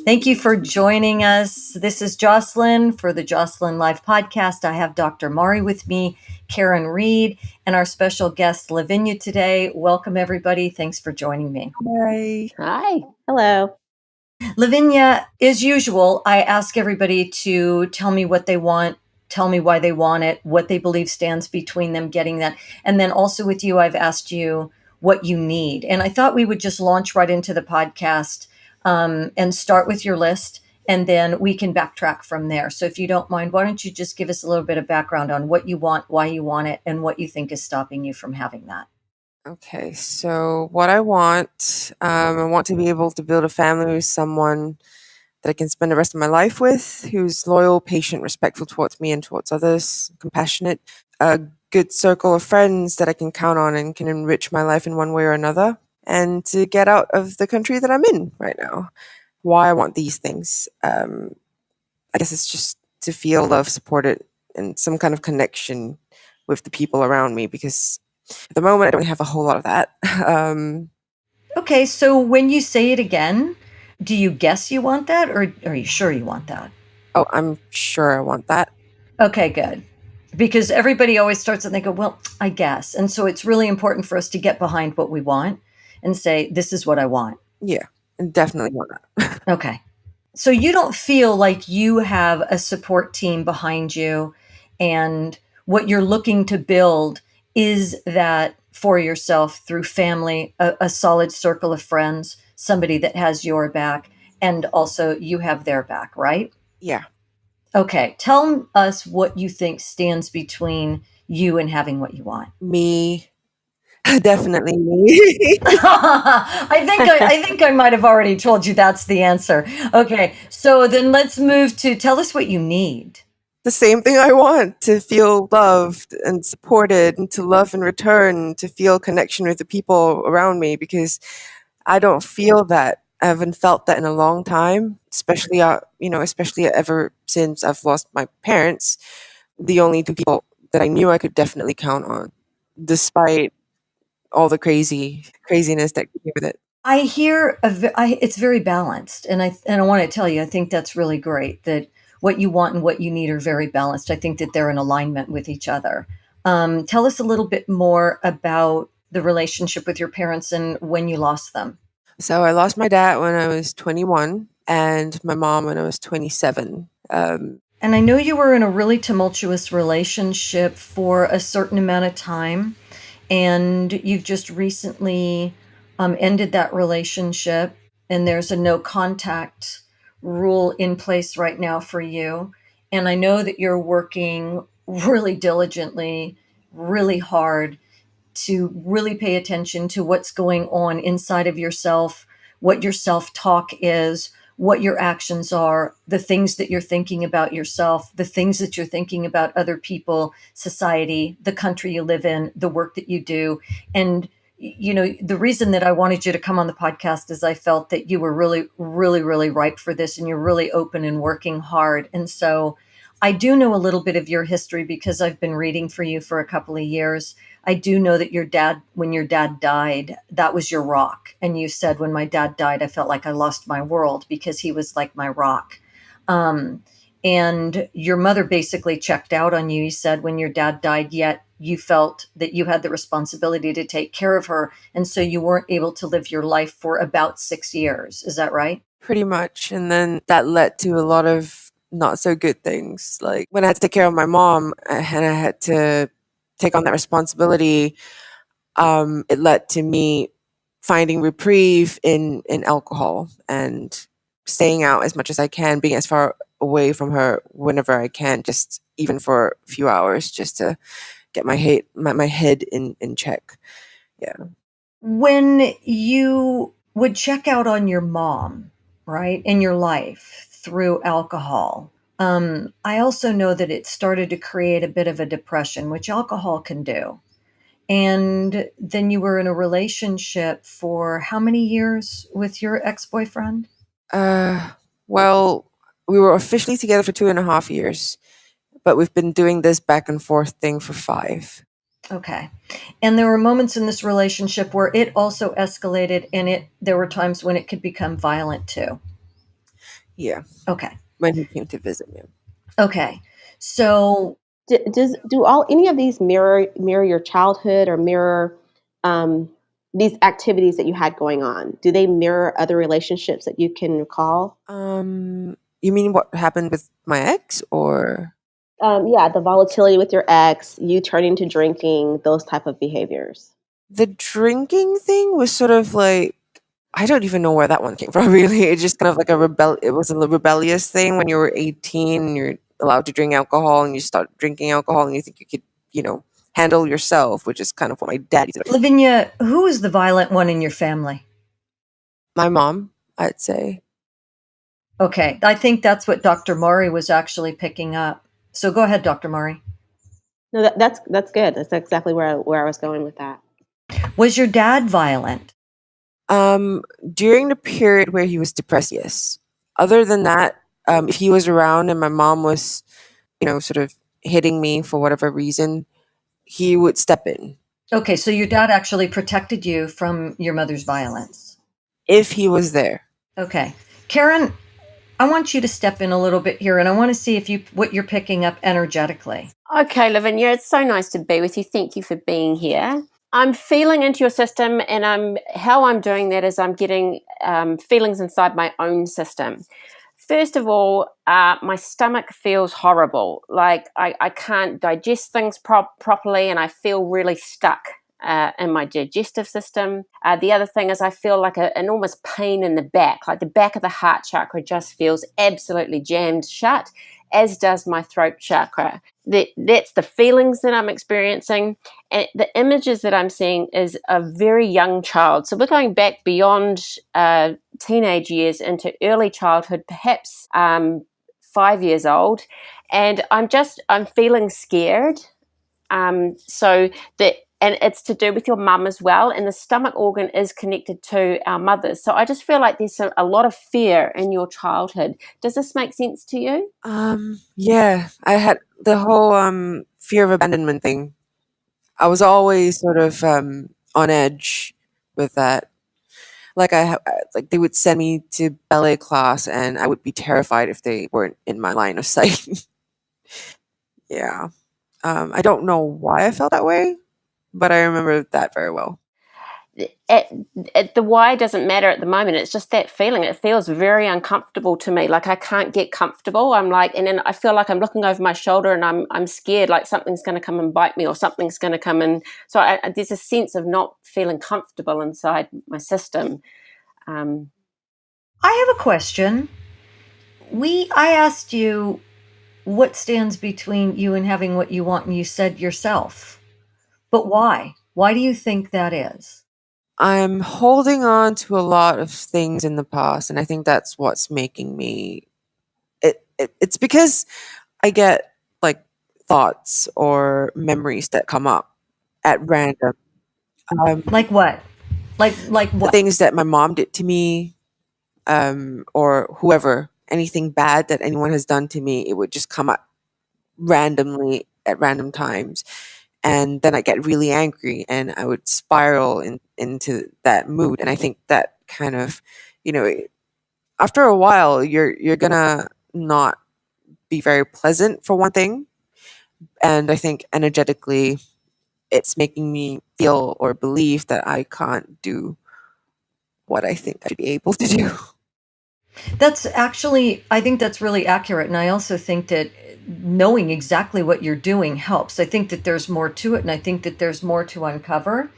Thank you for joining us. This is Jocelyn for the Jocelyn Live podcast. I have Dr. Mari with me, Karen Reed, and our special guest, Lavinia, today. Welcome, everybody. Thanks for joining me. Hi. Hi. Hello. Lavinia, as usual, I ask everybody to tell me what they want, tell me why they want it, what they believe stands between them getting that. And then also with you, I've asked you what you need. And I thought we would just launch right into the podcast and start with your list, and then we can backtrack from there. So if you don't mind, why don't you just give us a little bit of background on what you want, why you want it, and what you think is stopping you from having that? Okay, so what I want to be able to build a family with someone that I can spend the rest of my life with, who's loyal, patient, respectful towards me and towards others, compassionate, a good circle of friends that I can count on and can enrich my life in one way or another, and to get out of the country that I'm in right now. Why I want these things. I guess it's just to feel love, supported, and some kind of connection with the people around me, because at the moment I don't have a whole lot of that. Okay, so when you say it again, do you guess you want that, or are you sure you want that? Oh, I'm sure I want that. Okay, good. Because everybody always starts and they go, well, I guess. And so it's really important for us to get behind what we want and say, this is what I want. Yeah, and definitely want that. Okay. So you don't feel like you have a support team behind you, and what you're looking to build is that for yourself through family, a solid circle of friends, somebody that has your back, and also you have their back, right? Yeah, Okay, tell us what you think stands between you and having what you want. me. Definitely me. I think I might have already told you that's the answer. Okay, so then let's move to tell us what you need. The same thing I want, to feel loved and supported, and to love in return, to feel connection with the people around me, because I don't feel that. I haven't felt that in a long time, especially especially ever since I've lost my parents. The only two people that I knew I could definitely count on, despite all the craziness that came with it. I hear it's very balanced, and I want to tell you, I think that's really great that what you want and what you need are very balanced. I think that they're in alignment with each other. Tell us a little bit more about the relationship with your parents and when you lost them. So I lost my dad when I was 21 and my mom when I was 27. And I know you were in a really tumultuous relationship for a certain amount of time, and you've just recently ended that relationship, and there's a no contact rule in place right now for you. And I know that you're working really diligently, really hard to really pay attention to what's going on inside of yourself, what your self talk is, what your actions are, the things that you're thinking about yourself, the things that you're thinking about other people, society, the country you live in, the work that you do. And the reason that I wanted you to come on the podcast is I felt that you were really, really, really ripe for this, and you're really open and working hard. And so I do know a little bit of your history because I've been reading for you for a couple of years. I do know that when your dad died, that was your rock. And you said, when my dad died, I felt like I lost my world because he was like my rock. And your mother basically checked out on you. You said when your dad died, yet you felt that you had the responsibility to take care of her. And so you weren't able to live your life for about 6 years. Is that right? Pretty much. And then that led to a lot of not so good things. Like when I had to take care of my mom and I had to take on that responsibility, it led to me finding reprieve in alcohol and staying out as much as I can, being as far away from her whenever I can, just even for a few hours, just to get my head in check. Yeah. When you would check out on your mom, right, in your life through alcohol, I also know that it started to create a bit of a depression, which alcohol can do. And then you were in a relationship for how many years with your ex-boyfriend? Uh, well, we were officially together for 2.5 years, but we've been doing this back and forth thing for 5. Okay. And there were moments in this relationship where it also escalated, and there were times when it could become violent too. Yeah, Okay. when he came to visit me. Okay. So Do all any of these mirror your childhood or mirror um, these activities that you had going on? Do they mirror other relationships that you can recall? You mean what happened with my ex, or Yeah, the volatility with your ex, you turning to drinking, those type of behaviors. the drinking thing was sort of like, I don't even know where that one came from. Really, it's just kind of like It was a rebellious thing when you were 18 and you're allowed to drink alcohol, and you start drinking alcohol, and you think you could, you know, handle yourself, which is kind of what my dad used to do. Lavinia, who is the violent one in your family? My mom, I'd say. Okay. I think that's what Dr. Maury was actually picking up. So go ahead, Dr. Maury. No, that's good. That's exactly where I was going with that. Was your dad violent? During the period where he was depressed, yes. Other than that, if he was around and my mom was, sort of hitting me for whatever reason, he would step in. Okay, so your dad actually protected you from your mother's violence. If he was there. Okay. Karen, I want you to step in a little bit here and I want to see if you what you're picking up energetically. Okay, Lavinia, it's so nice to be with you. Thank you for being here. I'm feeling into your system, and how I'm doing that is I'm getting feelings inside my own system. First of all, my stomach feels horrible. Like I can't digest things properly, and I feel really stuck in my digestive system. The other thing is I feel like an enormous pain in the back, like the back of the heart chakra just feels absolutely jammed shut, as does my throat chakra. That's the feelings that I'm experiencing. And the images that I'm seeing is a very young child. So we're going back beyond teenage years into early childhood, perhaps 5 years old. And I'm feeling scared. So that, and it's to do with your mum as well. And the stomach organ is connected to our mothers. So I just feel like there's a lot of fear in your childhood. Does this make sense to you? Yeah, I had the whole fear of abandonment thing. I was always sort of on edge with that. Like they would send me to ballet class, and I would be terrified if they weren't in my line of sight. Yeah. I don't know why I felt that way, but I remember that very well. The why doesn't matter at the moment. It's just that feeling. It feels very uncomfortable to me. Like I can't get comfortable. I'm like, and then I feel like I'm looking over my shoulder, and I'm scared, like something's going to come and bite me, or something's going to come in. So there's a sense of not feeling comfortable inside my system. Um, I have a question. I asked you what stands between you and having what you want and you said yourself. But why? Why do you think that is? I'm holding on to a lot of things in the past, and I think that's what's making me. It's because I get like thoughts or memories that come up at random. Like what? Like The what? things that my mom did to me, or whoever, anything bad that anyone has done to me, it would just come up randomly at random times. And then I get really angry and I would spiral into that mood. And I think that kind of, you know, after a while, you're gonna not be very pleasant for one thing. And I think energetically, it's making me feel or believe that I can't do what I think I should be able to do. That's actually, I think that's really accurate. And I also think that knowing exactly what you're doing helps. I think that there's more to it, and I think that there's more to uncover.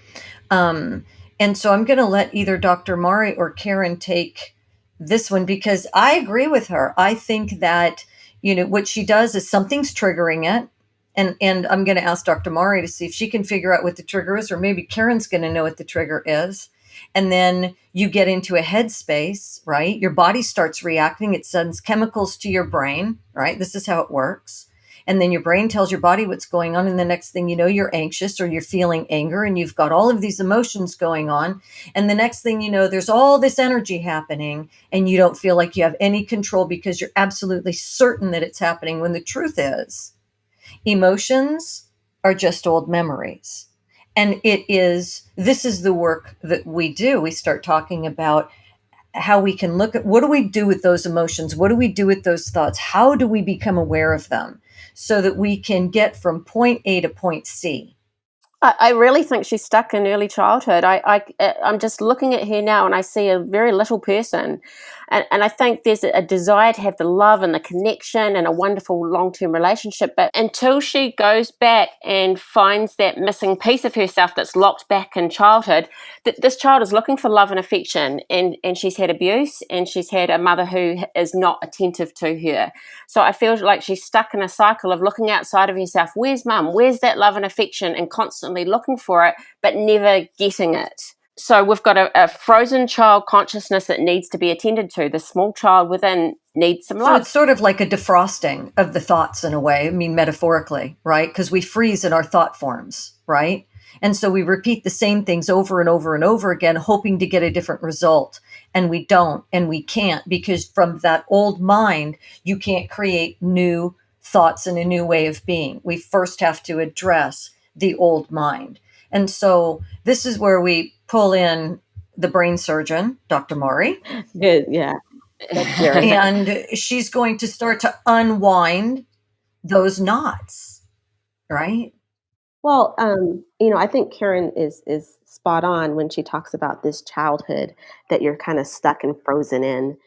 Um, and so I'm going to let either Dr. Mari or Karen take this one because I agree with her. I think that, what she does is something's triggering it. And I'm going to ask Dr. Mari to see if she can figure out what the trigger is, or maybe Karen's going to know what the trigger is. And then you get into a headspace, right? Your body starts reacting. It sends chemicals to your brain, right? This is how it works. And then your brain tells your body what's going on. And the next thing you know, you're anxious or you're feeling anger and you've got all of these emotions going on. And the next thing you know, there's all this energy happening and you don't feel like you have any control because you're absolutely certain that it's happening, when the truth is emotions are just old memories. And this is the work that we do. We start talking about how we can look at what do we do with those emotions? What do we do with those thoughts? How do we become aware of them so that we can get from point A to point C? I really think she's stuck in early childhood. I'm just looking at her now and I see a very little person. And I think there's a desire to have the love and the connection and a wonderful long-term relationship. But until she goes back and finds that missing piece of herself that's locked back in childhood, this child is looking for love and affection. And she's had abuse and she's had a mother who is not attentive to her. So I feel like she's stuck in a cycle of looking outside of herself. Where's mum? Where's that love and affection? And constantly looking for it, but never getting it. So we've got a frozen child consciousness that needs to be attended to. The small child within needs some So love. it's sort of like a defrosting of the thoughts in a way. I mean, metaphorically, right? Because we freeze in our thought forms, right? And so we repeat the same things over and over and over again, hoping to get a different result. And we don't, and we can't, because from that old mind, you can't create new thoughts and a new way of being. We first have to address the old mind. And so this is where we pull in the brain surgeon, Dr. Maury, Good. Yeah. That's very. and she's going to start to unwind those knots, right? Well, I think Karen is spot on when she talks about this childhood that you're kind of stuck and frozen in.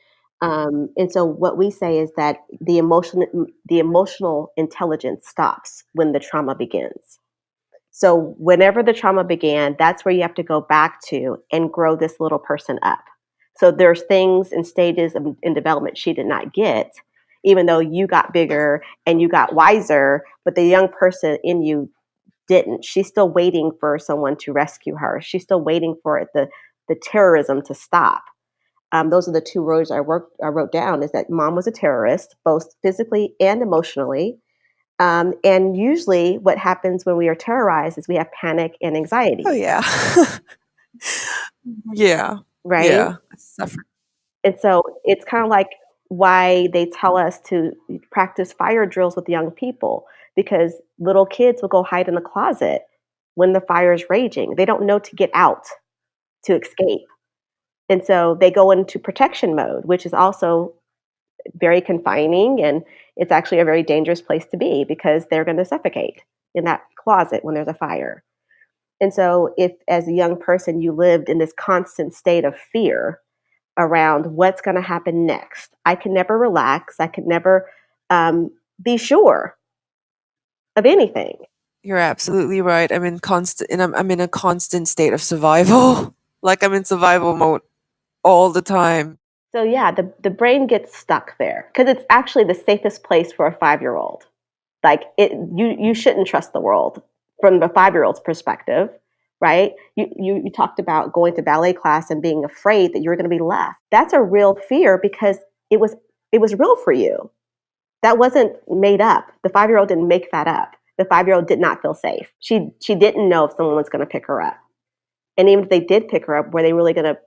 And so what we say is that the emotional intelligence stops when the trauma begins. So whenever the trauma began, that's where you have to go back to and grow this little person up. So there's things and stages in development she did not get, even though you got bigger and you got wiser, but the young person in you didn't. She's still waiting for someone to rescue her. She's still waiting for the terrorism to stop. Those are the two words I wrote down: is that mom was a terrorist, both physically and emotionally. And usually, what happens when we are terrorized is we have panic and Oh, anxiety, yeah. Yeah. right? Yeah. I suffer. And so it's kind of like why they tell us to practice fire drills with young people, because little kids will go hide in the closet when the fire is raging. They don't know to get out to escape. And so they go into protection mode, which is also very confining. And it's actually a very dangerous place to be because they're going to suffocate in that closet when there's a fire. And so, if as a young person you lived in this constant state of fear around what's going to happen next, I could never relax. I could never be sure of anything. You're absolutely right. I'm in a constant state of survival. Like I'm in survival mode all the time. So, yeah, the brain gets stuck there because it's actually the safest place for a 5-year-old. Like you shouldn't trust the world from the 5-year-old's perspective, right? You talked about going to ballet class and being afraid that you were going to be left. That's a real fear because it was it was real for you. That wasn't made up. The 5-year-old didn't make that up. The 5-year-old did not feel safe. She didn't know if someone was going to pick her up. And even if they did pick her up, were they really going to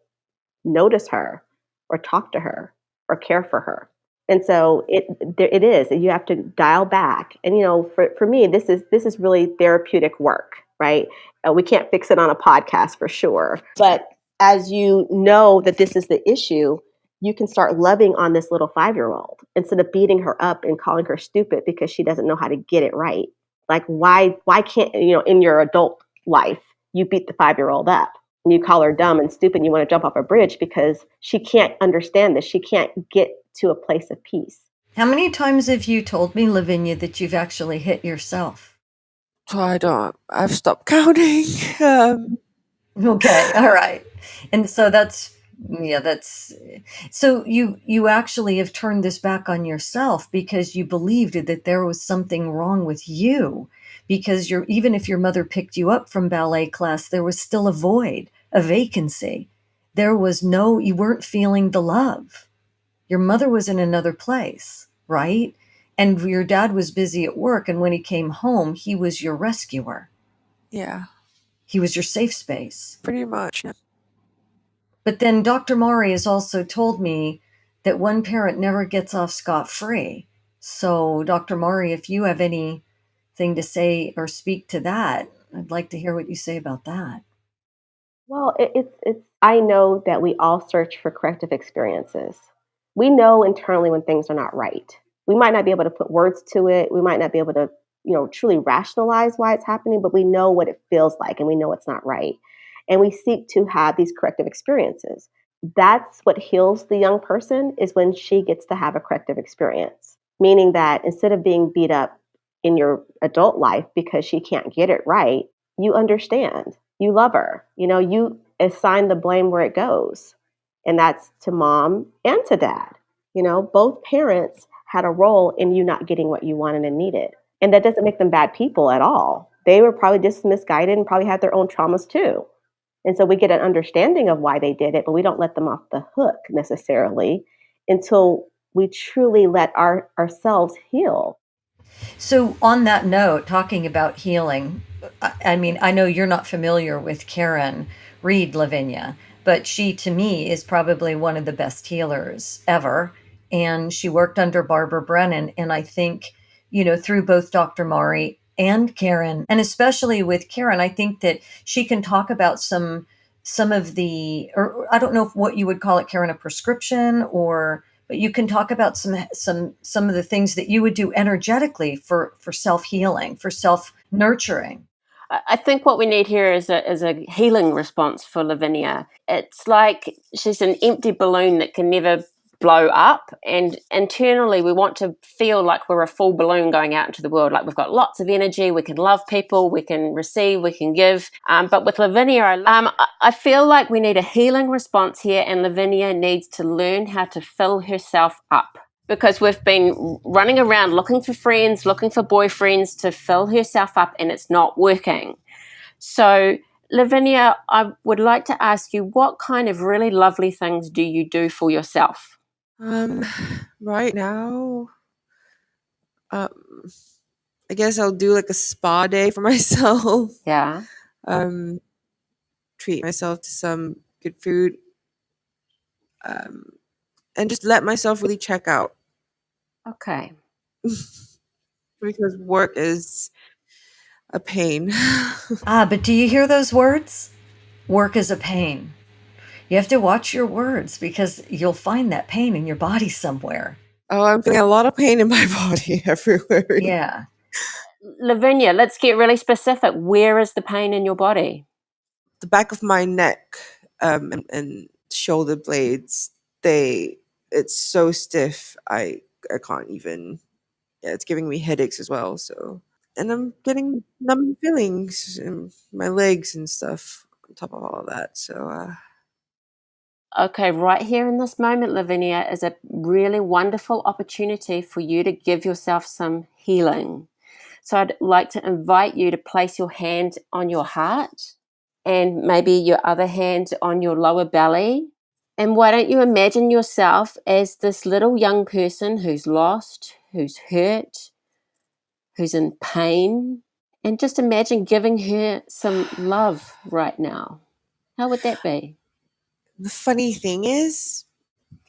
notice her or talk to her or care for her? And so it is. You have to dial back. And for me, this is really therapeutic work, right? We can't fix it on a podcast for sure. But as you know that this is the issue, you can start loving on this little 5-year-old instead of beating her up and calling her stupid because she doesn't know how to get it right. Like why can't in your adult life you beat the 5-year-old up and you call her dumb and stupid and you want to jump off a bridge because she can't understand this. She can't get to a place of peace. How many times have you told me, Lavinia, that you've actually hit yourself? I've stopped counting. Okay, all right. And so that's so you actually have turned this back on yourself because you believed that there was something wrong with you, because even if your mother picked you up from ballet class, there was still a void, a vacancy. You weren't feeling the love. Your mother was in another place, right? And your dad was busy at work, and when he came home, he was your rescuer. Yeah, He was your safe space. pretty much. Yeah. But then Dr. Maury has also told me that one parent never gets off scot-free. So, Dr. Maury, if you have anything to say or speak to that, I'd like to hear what you say about that. Well, it's. I know that we all search for corrective experiences. We know internally when things are not right. We might not be able to put words to it. We might not be able to, truly rationalize why it's happening, but we know what it feels like and we know it's not right. And we seek to have these corrective experiences. That's what heals the young person is when she gets to have a corrective experience. Meaning that instead of being beat up in your adult life because she can't get it right, you understand. You love her. You assign the blame where it goes. And that's to mom and to dad. Both parents had a role in you not getting what you wanted and needed. And that doesn't make them bad people at all. They were probably just misguided and probably had their own traumas too. And so we get an understanding of why they did it, but we don't let them off the hook necessarily until we truly let ourselves heal. So, on that note, talking about healing, I mean, I know you're not familiar with Karen Reed Lavinia, but she, to me, is probably one of the best healers ever. And she worked under Barbara Brennan. And I think, through both Dr. Mari and Karen, and especially with Karen, I think that she can talk about some of the, or I don't know if what you would call it, Karen, a prescription, or but you can talk about some of the things that you would do energetically for self-healing, for self-nurturing. I think what we need here is a healing response for Lavinia. It's like she's an empty balloon that can never blow up, and internally we want to feel like we're a full balloon going out into the world, like we've got lots of energy, we can love people, we can receive, we can give. But with Lavinia, I feel like we need a healing response here, and Lavinia needs to learn how to fill herself up, because we've been running around looking for friends, looking for boyfriends to fill herself up, and it's not working. So, Lavinia, I would like to ask you, what kind of really lovely things do you do for yourself? Right now, um, I guess I'll do like a spa day for myself. Yeah. Um, treat myself to some good food, um, and just let myself really check out Okay. because work is a pain. But do you hear those words? Work is a pain. You have to watch your words because you'll find that pain in your body somewhere. Oh, I'm feeling a lot of pain in my body everywhere. Yeah. Lavinia, let's get really specific. Where is the pain in your body? The back of my neck, and shoulder blades, it's so stiff. I can't even. Yeah, it's giving me headaches as well. So, and I'm getting numb feelings in my legs and stuff on top of all of that. So, Okay, right here in this moment, Lavinia, is a really wonderful opportunity for you to give yourself some healing. So I'd like to invite you to place your hand on your heart and maybe your other hand on your lower belly. And why don't you imagine yourself as this little young person who's lost, who's hurt, who's in pain, and just imagine giving her some love right now. How would that be? the funny thing is,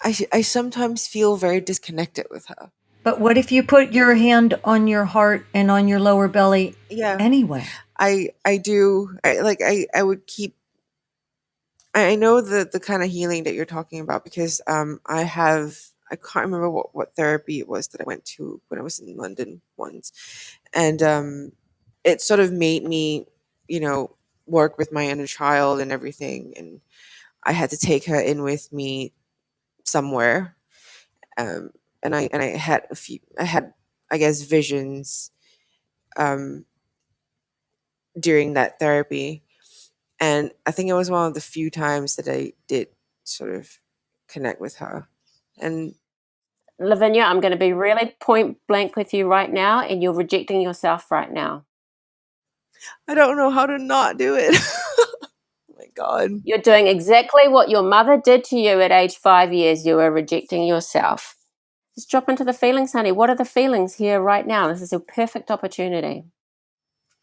I sometimes feel very disconnected with her. But what if you put your hand on your heart and on your lower belly Yeah, anyway? I do. I would keep. I know the kind of healing that you're talking about because I can't remember what therapy it was that I went to when I was in London once, and it sort of made me, you know, work with my inner child and everything, and I had to take her in with me somewhere, um, and I had, I guess, visions um, during that therapy. And I think it was one of the few times that I did sort of connect with her. And Lavinia, I'm going to be really point blank with you right now, and you're rejecting yourself right now. I don't know how to not do it. Oh my God. You're doing exactly what your mother did to you at age 5 years. You are rejecting yourself. Just drop into the feelings, honey. What are the feelings here right now? This is a perfect opportunity.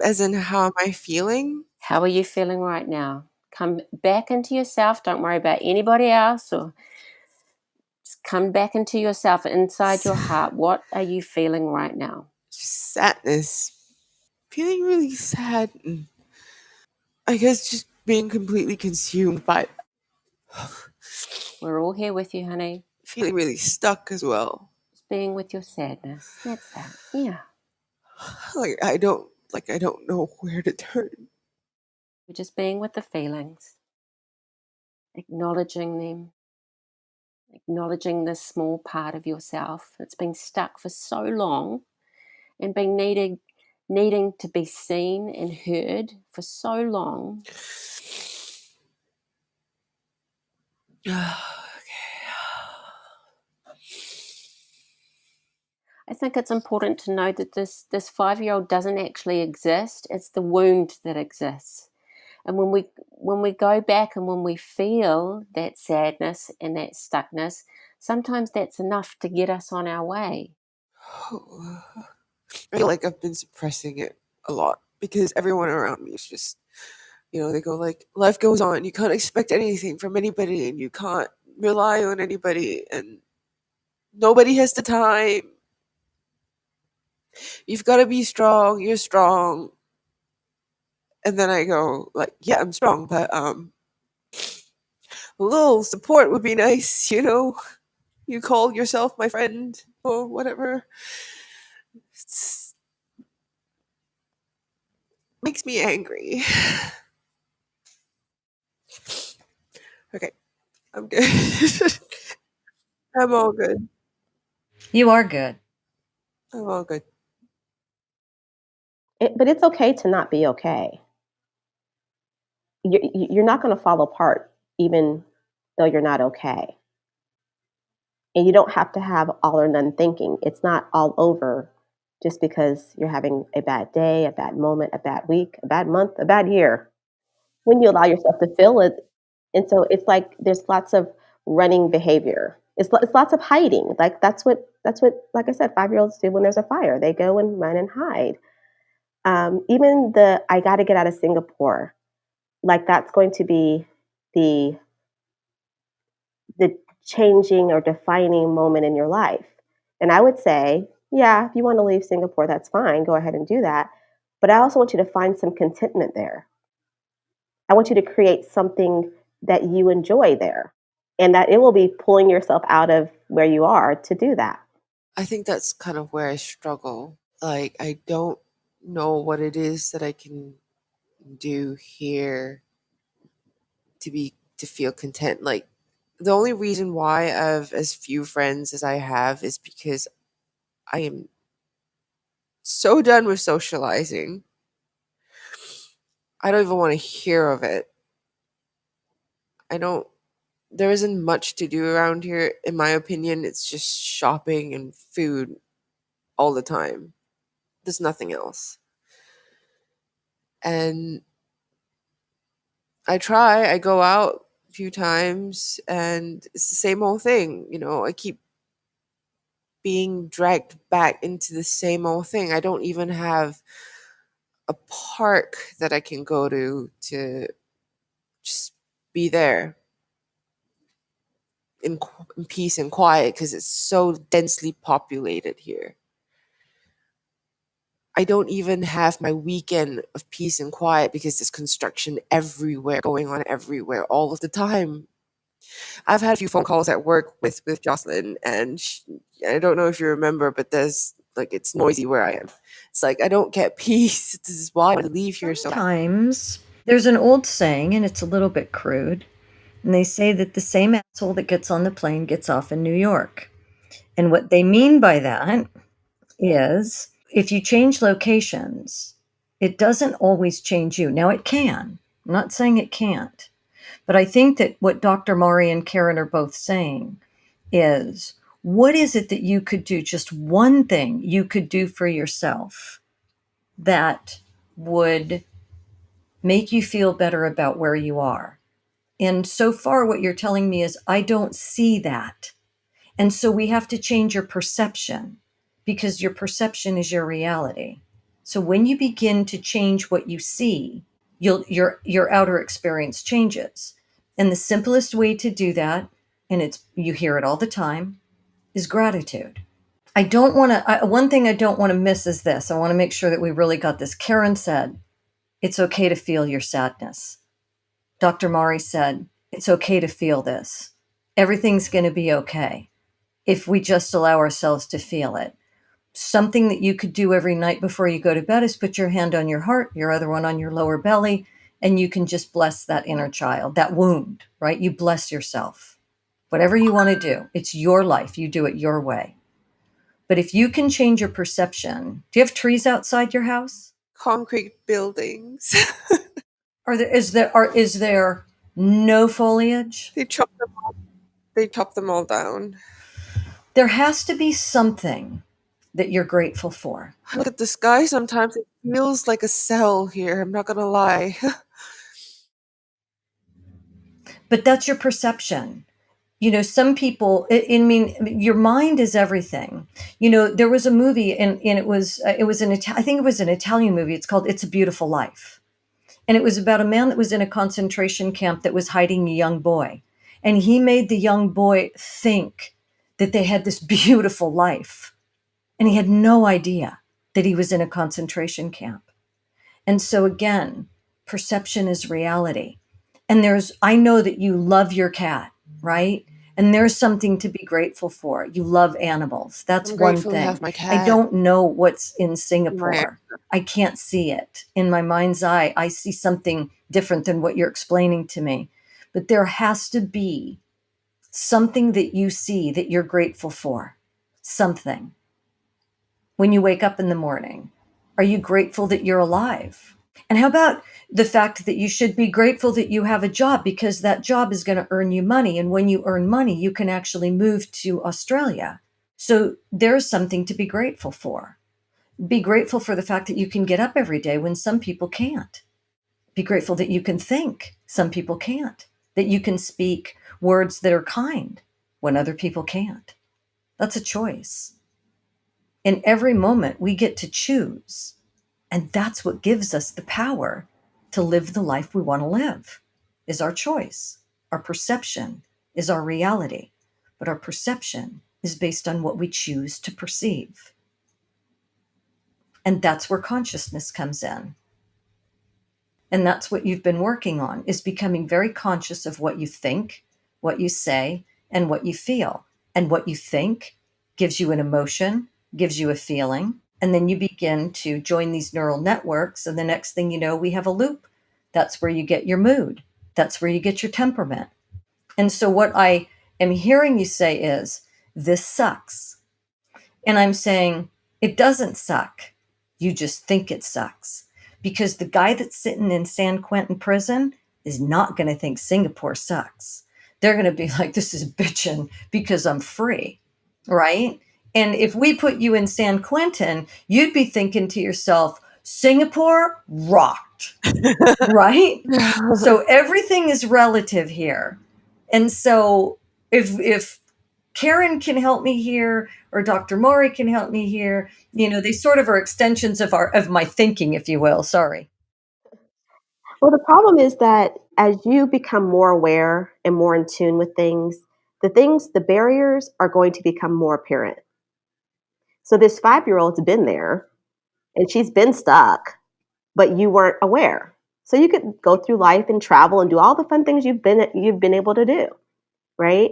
As in, how am I feeling? How are you feeling right now? Come back into yourself. Don't worry about anybody else, or just come back into yourself inside your heart. What are you feeling right now? Just sadness. Feeling really sad. And I guess just being completely consumed by We're all here with you, honey. feeling really stuck as well. Just being with your sadness. That's that. Yeah. I don't know where to turn. We're just being with the feelings, acknowledging them, acknowledging this small part of yourself that's been stuck for so long and been needing to be seen and heard for so long. I think it's important to know that this 5-year-old doesn't actually exist. It's the wound that exists. And when we go back and when we feel that sadness and that stuckness, sometimes that's enough to get us on our way. I feel like I've been suppressing it a lot because everyone around me is just, they go like, life goes on. You can't expect anything from anybody and you can't rely on anybody and nobody has the time. You've got to be strong. You're strong. And then I go like, yeah, I'm strong, but a little support would be nice, You call yourself my friend or whatever. It makes me angry. Okay, I'm good. I'm all good. You are good. I'm all good. But it's okay to not be okay. You're not going to fall apart even though you're not okay. And you don't have to have all or none thinking. It's not all over just because you're having a bad day, a bad moment, a bad week, a bad month, a bad year. When you allow yourself to feel it, and so it's like there's lots of running behavior. It's lots of hiding. Like that's what like I said, 5-year-olds do when there's a fire. They go and run and hide. Even the I got to get out of Singapore, like that's going to be the the changing or defining moment in your life. And I would say, yeah, if you want to leave Singapore, that's fine. Go ahead and do that. But I also want you to find some contentment there. I want you to create something that you enjoy there and that it will be pulling yourself out of where you are to do that. I think that's kind of where I struggle. Like, I don't know what it is that I can do here to feel content. Like, the only reason why I have as few friends as I have is because I am so done with socializing. I don't even want to hear of it. There isn't much to do around here, in my opinion. It's just shopping and food all the time. There's nothing else. And I go out a few times and it's the same old thing. I keep being dragged back into the same old thing. I don't even have a park that I can go to just be there in peace and quiet because it's so densely populated here. I don't even have my weekend of peace and quiet because there's construction everywhere, going on everywhere, all of the time. I've had a few phone calls at work with Jocelyn, and I don't know if you remember, but there's like it's noisy where I am. It's like I don't get peace. This is why I want to leave here so bad. Sometimes there's an old saying, and it's a little bit crude, and they say that the same asshole that gets on the plane gets off in New York. And what they mean by that is if you change locations, it doesn't always change you. Now, it can. I'm not saying it can't. But I think that what Dr. Mari and Karen are both saying is what is it that you could do, just one thing you could do for yourself that would make you feel better about where you are? And so far, what you're telling me is, I don't see that. And so we have to change your perception because your perception is your reality. So when you begin to change what you see, your outer experience changes. And the simplest way to do that, and you hear it all the time, is gratitude. I don't want to, one thing I don't want to miss is this. I want to make sure that we really got this. Karen said, it's okay to feel your sadness. Dr. Mari said, it's okay to feel this. Everything's going to be okay if we just allow ourselves to feel it. Something that you could do every night before you go to bed is put your hand on your heart, your other one on your lower belly, and you can just bless that inner child, that wound, right? You bless yourself. Whatever you want to do, it's your life. You do it your way. But if you can change your perception, do you have trees outside your house? Concrete buildings. Is there no foliage? They chop them all down. There has to be something that you're grateful for. I look at the sky sometimes, it feels like a cell here, I'm not gonna lie. But that's your perception. Some people, I mean, your mind is everything. There was a movie and I think it was an Italian movie. It's called It's a Beautiful Life. And it was about a man that was in a concentration camp that was hiding a young boy. And he made the young boy think that they had this beautiful life. And he had no idea that he was in a concentration camp. And so again, perception is reality. And I know that you love your cat, right? And there's something to be grateful for. You love animals. That's I'm one grateful to thing. have my I cat. don't know what's in My Singapore. I can't see it. In my mind's eye, I see something different than what you're explaining to me. But there has to be something that you see that you're grateful for. Something. When you wake up in the morning, are you grateful that you're alive? And how about the fact that you should be grateful that you have a job because that job is going to earn you money. And when you earn money, you can actually move to Australia. So there's something to be grateful for. Be grateful for the fact that you can get up every day when some people can't. Be grateful that you can think. Some people can't. That you can speak words that are kind when other people can't. That's a choice. In every moment, we get to choose. And that's what gives us the power to live the life we want to live, is our choice. Our perception is our reality, but our perception is based on what we choose to perceive. And that's where consciousness comes in. And that's what you've been working on, is becoming very conscious of what you think, what you say, and what you feel. And what you think gives you an emotion, gives you a feeling, and then you begin to join these neural networks. And the next thing you know, we have a loop. That's where you get your mood. That's where you get your temperament. And so what I am hearing you say is, this sucks. And I'm saying, it doesn't suck. You just think it sucks. Because the guy that's sitting in San Quentin prison is not going to think Singapore sucks. They're going to be like, this is bitching because I'm free, right? And if we put you in San Quentin, you'd be thinking to yourself, Singapore rocked, right? So everything is relative here. And so if Karen can help me here, or Dr. Mori can help me here, they sort of are extensions of my thinking, if you will. Sorry. Well, the problem is that as you become more aware and more in tune with the barriers are going to become more apparent. So this 5-year-old's been there and she's been stuck, but you weren't aware. So you could go through life and travel and do all the fun things you've been able to do, right?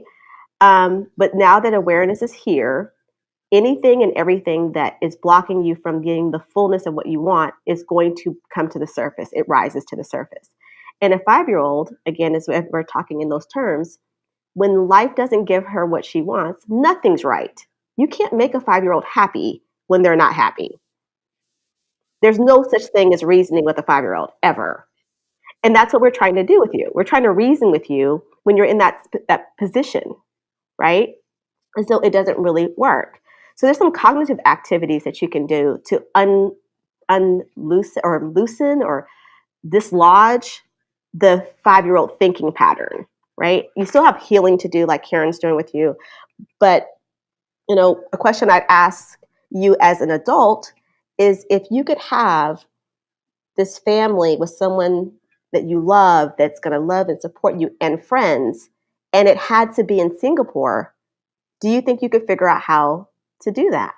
But now that awareness is here, anything and everything that is blocking you from getting the fullness of what you want is going to come to the surface. It rises to the surface. And a 5-year-old, again, as we're talking in those terms, when life doesn't give her what she wants, nothing's right. You can't make a 5-year-old happy when they're not happy. There's no such thing as reasoning with a 5-year-old ever. And that's what we're trying to do with you. We're trying to reason with you when you're in that position, right? And so it doesn't really work. So there's some cognitive activities that you can do to loosen or dislodge the 5-year-old thinking pattern, right? You still have healing to do, like Karen's doing with you, but a question I'd ask you as an adult is, if you could have this family with someone that you love, that's going to love and support you, and friends, and it had to be in Singapore, do you think you could figure out how to do that?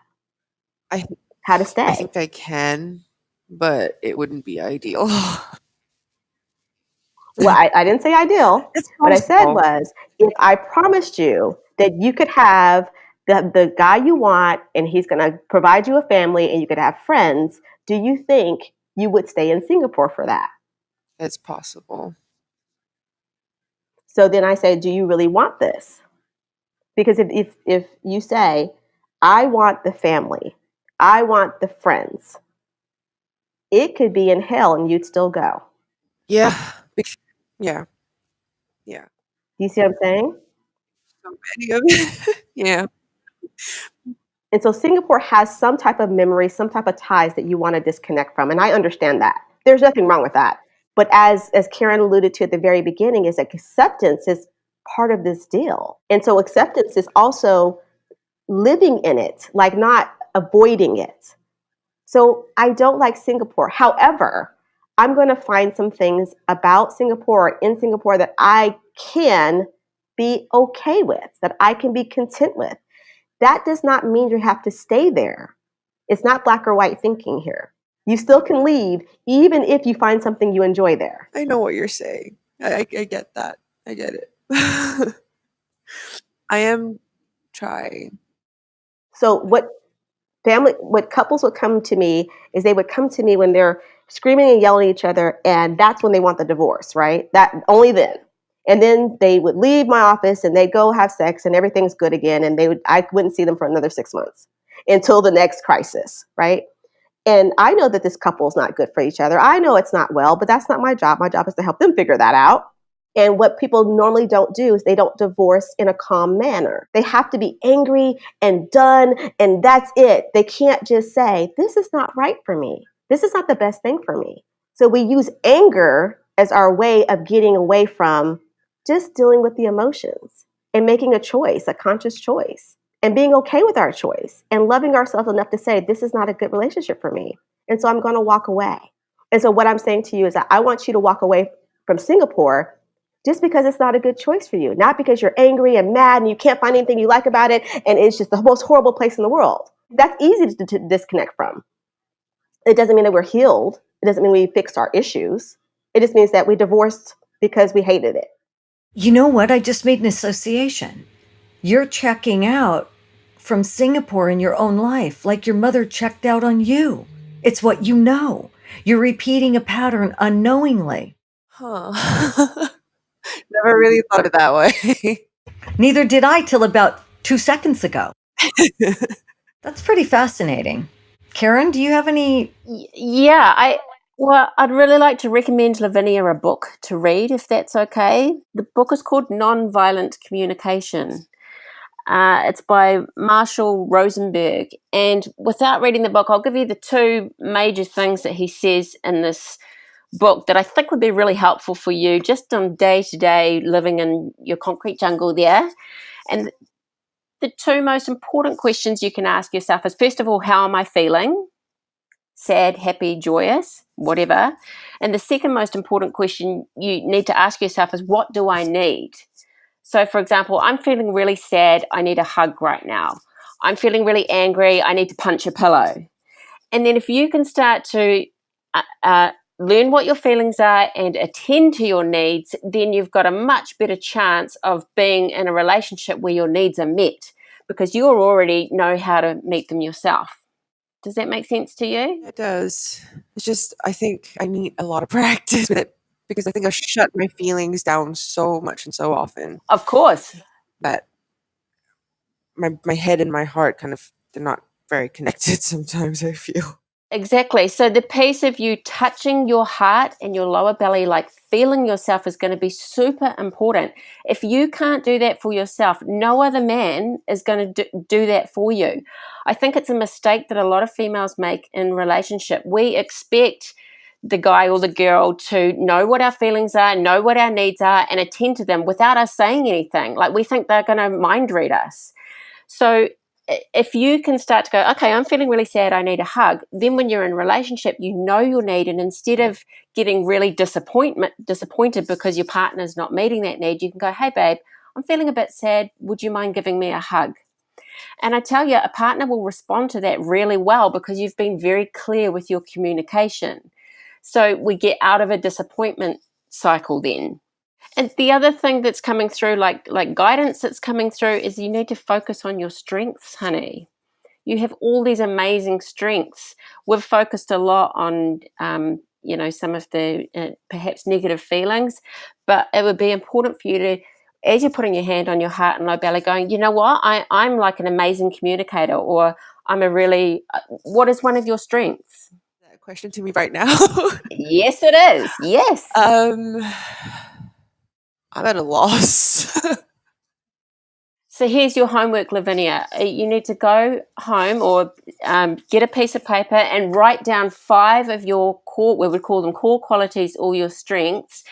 I How to stay? think I can, but it wouldn't be ideal. Well, I didn't say ideal. It's What I said possible. was, if I promised you that you could have the guy you want and he's going to provide you a family and you could have friends, do you think you would stay in Singapore for that? It's possible. So then I say, do you really want this? Because if you say, I want the family, I want the friends, it could be in hell and you'd still go. Yeah. Yeah. Yeah. Do you see what I'm saying? So many of it. Yeah. And so Singapore has some type of memory, some type of ties that you want to disconnect from. And I understand that. There's nothing wrong with that. But as Karen alluded to at the very beginning, is that acceptance is part of this deal. And so acceptance is also living in it, like not avoiding it. So I don't like Singapore. However, I'm going to find some things about Singapore or in Singapore that I can be okay with, that I can be content with. That does not mean you have to stay there. It's not black or white thinking here. You still can leave even if you find something you enjoy there. I know what you're saying. I get that. I get it. I am trying. So what couples would come to me is they would come to me when they're screaming and yelling at each other, and that's when they want the divorce, right? That only then. And then they would leave my office and they'd go have sex and everything's good again, and I wouldn't see them for another 6 months until the next crisis, right? And I know that this couple's not good for each other. I know it's not well, but that's not my job. My job is to help them figure that out. And what people normally don't do is they don't divorce in a calm manner. They have to be angry and done, and that's it. They can't just say, this is not right for me. This is not the best thing for me. So we use anger as our way of getting away from just dealing with the emotions and making a choice, a conscious choice, and being okay with our choice and loving ourselves enough to say, this is not a good relationship for me. And so I'm going to walk away. And so what I'm saying to you is that I want you to walk away from Singapore just because it's not a good choice for you, not because you're angry and mad and you can't find anything you like about it and it's just the most horrible place in the world. That's easy to disconnect from. It doesn't mean that we're healed. It doesn't mean we fixed our issues. It just means that we divorced because we hated it. You know what? I just made an association. You're checking out from Singapore in your own life, like your mother checked out on you. It's what you know. You're repeating a pattern unknowingly. Huh. Never really thought of it that way. Neither did I till about 2 seconds ago. That's pretty fascinating. Karen, do you have any? Yeah, I'd really like to recommend Lavinia a book to read, if that's okay. The book is called Nonviolent Communication. It's by Marshall Rosenberg. And without reading the book, I'll give you the two major things that he says in this book that I think would be really helpful for you just on day-to-day living in your concrete jungle there. And the two most important questions you can ask yourself is, first of all, how am I feeling? Sad, happy, joyous, whatever. And the second most important question you need to ask yourself is, what do I need? So, for example, I'm feeling really sad. I need a hug right now. I'm feeling really angry. I need to punch a pillow. And then if you can start to learn what your feelings are and attend to your needs, then you've got a much better chance of being in a relationship where your needs are met because you already know how to meet them yourself. Does that make sense to you? It does. It's just, I think I need a lot of practice with it because I think I shut my feelings down so much and so often Of course. that my head and my heart kind of, they're not very connected sometimes, I feel. Exactly. So the piece of you touching your heart and your lower belly, like feeling yourself, is going to be super important. If you can't do that for yourself, no other man is going to do that for you. I think it's a mistake that a lot of females make in relationship. We expect the guy or the girl to know what our feelings are, know what our needs are, and attend to them without us saying anything. Like we think they're going to mind read us. So if you can start to go, okay, I'm feeling really sad, I need a hug, then when you're in a relationship, you know your need, and instead of getting really disappointed because your partner's not meeting that need, you can go, hey, babe, I'm feeling a bit sad. Would you mind giving me a hug? And I tell you, a partner will respond to that really well because you've been very clear with your communication. So we get out of a disappointment cycle then. And the other thing that's coming through, like guidance that's coming through, is you need to focus on your strengths, honey. You have all these amazing strengths. We've focused a lot on, some of the perhaps negative feelings, but it would be important for you to, as you're putting your hand on your heart and low belly, going, you know what, I'm like an amazing communicator, or I'm a really, what is one of your strengths? That question to me right now. Yes, it is. Yes. I'm at a loss. So here's your homework, Lavinia. You need to go home or get a piece of paper and write down 5 of your core, we would call them core qualities, or your strengths,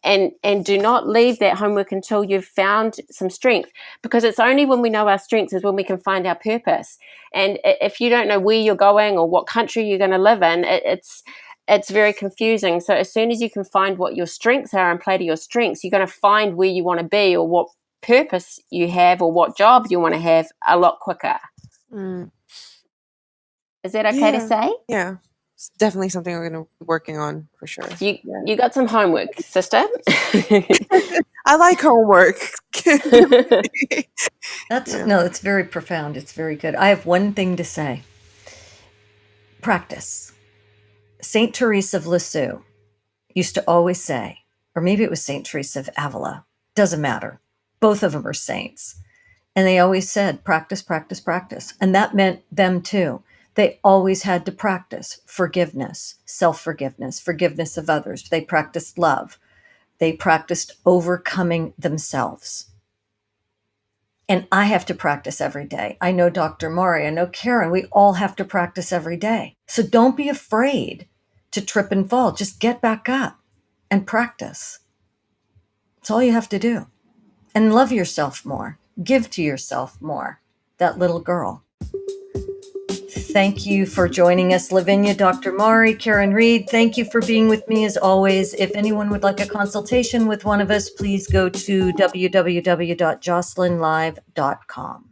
and do not leave that homework until you've found some strength, because it's only when we know our strengths is when we can find our purpose. And if you don't know where you're going or what country you're going to live in, it's very confusing. So as soon as you can find what your strengths are and play to your strengths, you're going to find where you want to be or what purpose you have or what job you want to have a lot quicker. Mm. Is that okay to say? Yeah. It's definitely something we're going to be working on for sure. You got some homework, sister. I like homework. No, it's very profound. It's very good. I have one thing to say. Practice. Saint Teresa of Lisieux used to always say, or maybe it was Saint Teresa of Avila, doesn't matter. Both of them are saints. And they always said, practice, practice, practice. And that meant them too. They always had to practice forgiveness, self-forgiveness, forgiveness of others. They practiced love. They practiced overcoming themselves. And I have to practice every day. I know Dr. Mari, I know Karen, we all have to practice every day. So don't be afraid to trip and fall. Just get back up and practice. That's all you have to do. And love yourself more. Give to yourself more. That little girl. Thank you for joining us, Lavinia, Dr. Mari, Karen Reed. Thank you for being with me as always. If anyone would like a consultation with one of us, please go to www.jocelynlive.com.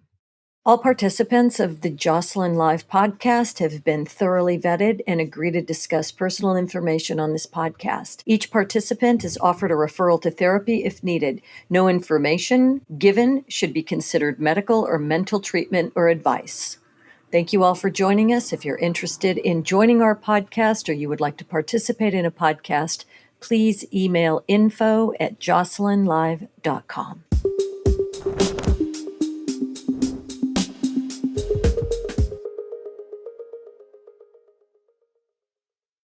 All participants of the Jocelyn Live podcast have been thoroughly vetted and agree to discuss personal information on this podcast. Each participant is offered a referral to therapy if needed. No information given should be considered medical or mental treatment or advice. Thank you all for joining us. If you're interested in joining our podcast or you would like to participate in a podcast, please email info@jocelynlive.com.